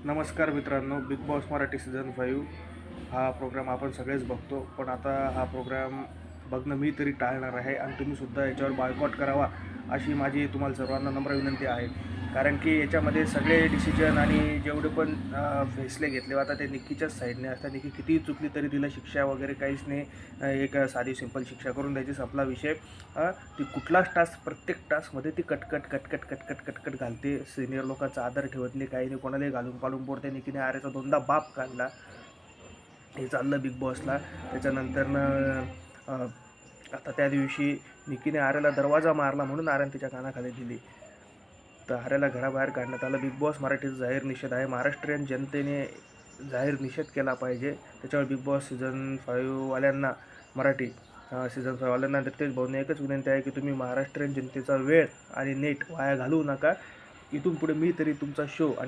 नमस्कार मित्रांनो, big boss Marathi season 5 हा प्रोग्राम आपण सगळेच बघतो. पण आता हा प्रोग्राम बघणं मी तरी टाळणार आहे आणि तुम्हीसुद्धा याच्यावर बायकॉट करावा अशी माझी तुम्हाला सर्वांना नम्र विनंती आहे. कारण की याच्यामध्ये सगळे डिसिजन आणि जेवढे पण फैसले घेतले आता ते निक्कीच्याच साईडने असतात. निक्की कितीही चुकली तरी तिला शिक्षा वगैरे काहीच नाही. एक साधी सिंपल शिक्षा करून द्यायची, संपला विषय. ती कुठलाच टास्क, प्रत्येक टास्कमध्ये ती कटकट घालते. सिनियर लोकांचा आदर ठेवत नाही, काही नाही, कोणालाही घालून पाडून बोलते. निकीने आर्याचा दोनदा बाप काढला. हे चाललं बिग बॉसला. त्याच्यानंतरनं आता त्या दिवशी निकीने आर्याला दरवाजा मारला म्हणून आर्याने तिच्या कानाखाली दिली. तर आर्याला घराबाहेर काढण्यात आलं. बिग बॉस मराठीचा जाहीर निषेध आहे. महाराष्ट्रीयन जनतेने जाहीर निषेध केला पाहिजे त्याच्यावर. बिग बॉस सीझन 5वाल्यांना, मराठी सीझन 5वाल्यांना, रितेश भाऊंना एकच विनंती आहे की तुम्ही महाराष्ट्रीयन जनतेचा वेळ आणि नेट वाया घालवू नका. इथून पुढे मी तरी तुमचा शो आणि